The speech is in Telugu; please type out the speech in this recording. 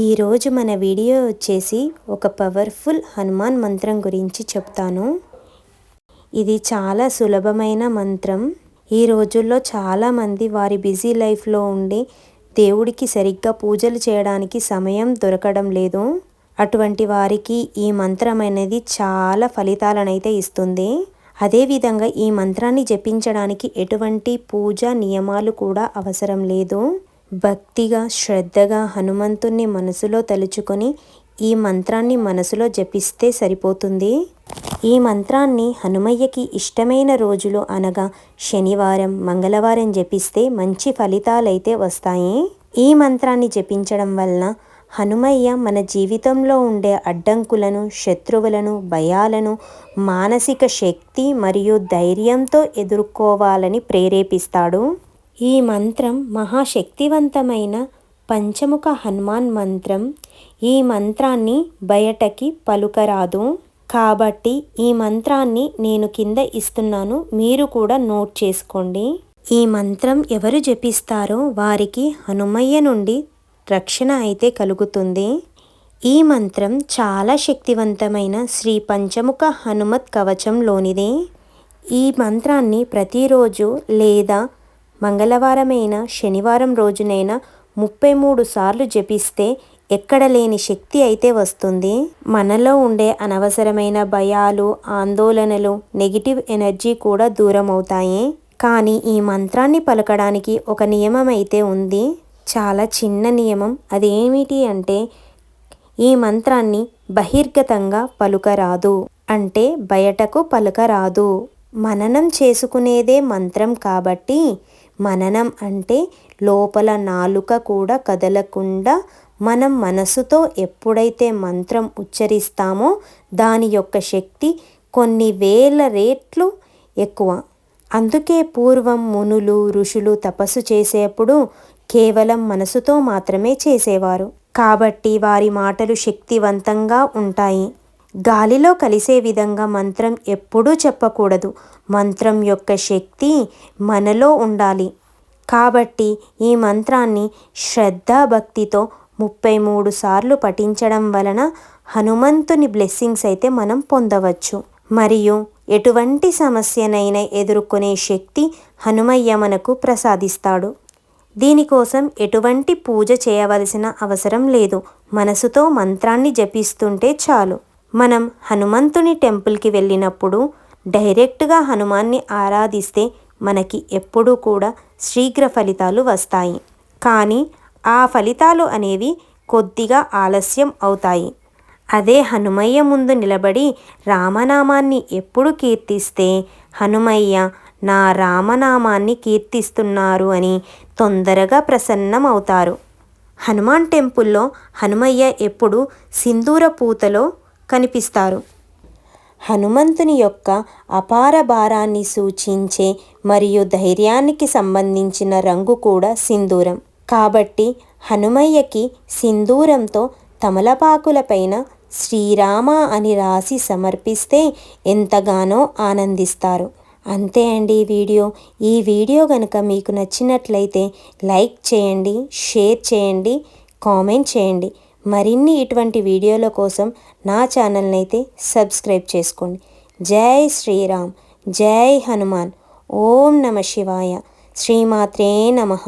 ఈరోజు మన వీడియో వచ్చేసి ఒక పవర్ఫుల్ హనుమాన్ మంత్రం గురించి చెప్తాను. ఇది చాలా సులభమైన మంత్రం. ఈ రోజుల్లో చాలామంది వారి బిజీ లైఫ్లో ఉండి దేవుడికి సరిగ్గా పూజలు చేయడానికి సమయం దొరకడం లేదు. అటువంటి వారికి ఈ మంత్రం అనేది చాలా ఫలితాలనైతే ఇస్తుంది. అదేవిధంగా ఈ మంత్రాన్ని జపించడానికి ఎటువంటి పూజ నియమాలు కూడా అవసరం లేదు. భక్తిగా శ్రద్ధగా హనుమంతుణ్ణి మనసులో తలుచుకొని ఈ మంత్రాన్ని మనసులో జపిస్తే సరిపోతుంది. ఈ మంత్రాన్ని హనుమయ్యకి ఇష్టమైన రోజులు అనగా శనివారం, మంగళవారం జపిస్తే మంచి ఫలితాలైతే వస్తాయి. ఈ మంత్రాన్ని జపించడం వలన హనుమయ్య మన జీవితంలో ఉండే అడ్డంకులను, శత్రువులను, భయాలను మానసిక శక్తి మరియు ధైర్యంతో ఎదుర్కోవాలని ప్రేరేపిస్తాడు. ఈ మంత్రం మహాశక్తివంతమైన పంచముఖ హనుమాన్ మంత్రం. ఈ మంత్రాన్ని బయటకి పలుకరాదు. కాబట్టి ఈ మంత్రాన్ని నేను కింద ఇస్తున్నాను, మీరు కూడా నోట్ చేసుకోండి. ఈ మంత్రం ఎవరు జపిస్తారో వారికి హనుమయ్య నుండి రక్షణ అయితే కలుగుతుంది. ఈ మంత్రం చాలా శక్తివంతమైన శ్రీ పంచముఖ హనుమత్ కవచంలోనిది. ఈ మంత్రాన్ని ప్రతిరోజు లేదా మంగళవారమైనా శనివారం రోజునైనా 33 సార్లు జపిస్తే ఎక్కడ లేని శక్తి అయితే వస్తుంది. మనలో ఉండే అనవసరమైన భయాలు, ఆందోళనలు, నెగిటివ్ ఎనర్జీ కూడా దూరం అవుతాయి. కానీ ఈ మంత్రాన్ని పలకడానికి ఒక నియమం అయితే ఉంది. చాలా చిన్న నియమం. అదేమిటి అంటే ఈ మంత్రాన్ని బహిర్గతంగా పలుకరాదు, అంటే బయటకు పలకరాదు. మననం చేసుకునేదే మంత్రం కాబట్టి మననం అంటే లోపల నాలుక కూడా కదలకుండా మనం మనసుతో ఎప్పుడైతే మంత్రం ఉచ్చరిస్తామో దాని యొక్క శక్తి కొన్ని వేల రెట్లు ఎక్కువ. అందుకే పూర్వం మునులు, ఋషులు తపస్సు చేసేప్పుడు కేవలం మనసుతో మాత్రమే చేసేవారు. కాబట్టి వారి మాటలు శక్తివంతంగా ఉంటాయి. గాలిలో కలిసే విధంగా మంత్రం ఎప్పుడూ చెప్పకూడదు. మంత్రం యొక్క శక్తి మనలో ఉండాలి. కాబట్టి ఈ మంత్రాన్ని శ్రద్ధాభక్తితో 33 సార్లు పఠించడం వలన హనుమంతుని బ్లెస్సింగ్స్ అయితే మనం పొందవచ్చు. మరియు ఎటువంటి సమస్యనైనా ఎదుర్కొనే శక్తి హనుమయ్య మనకు ప్రసాదిస్తాడు. దీనికోసం ఎటువంటి పూజ చేయవలసిన అవసరం లేదు. మనసుతో మంత్రాన్ని జపిస్తుంటే చాలు. మనం హనుమంతుని టెంపుల్కి వెళ్ళినప్పుడు డైరెక్ట్గా హనుమాన్ని ఆరాధిస్తే మనకి ఎప్పుడూ కూడా శీఘ్ర ఫలితాలు వస్తాయి. కానీ ఆ ఫలితాలు అనేవి కొద్దిగా ఆలస్యం అవుతాయి. అదే హనుమయ్య ముందు నిలబడి రామనామాన్ని ఎప్పుడు కీర్తిస్తే హనుమయ్య నా రామనామాన్ని కీర్తిస్తున్నారు అని తొందరగా ప్రసన్నం అవుతారు. హనుమాన్ టెంపుల్లో హనుమయ్య ఎప్పుడు సింధూర పూతలో కనిపిస్తారు. హనుమంతుని యొక్క అపార భారాన్ని సూచించే మరియు ధైర్యానికి సంబంధించిన రంగు కూడా సింధూరం. కాబట్టి హనుమయ్యకి సింధూరంతో తమలపాకులపైన శ్రీరామ అని రాసి సమర్పిస్తే ఎంతగానో ఆనందిస్తారు. అంతే అండి ఈ వీడియో కనుక మీకు నచ్చినట్లయితే లైక్ చేయండి, షేర్ చేయండి, కామెంట్ చేయండి. మరిన్ని ఇటువంటి వీడియోల కోసం నా ఛానల్ని అయితే సబ్స్క్రైబ్ చేసుకోండి. జై శ్రీరామ్, జై హనుమాన్. ఓం నమ శివాయ. శ్రీమాత్రే నమః.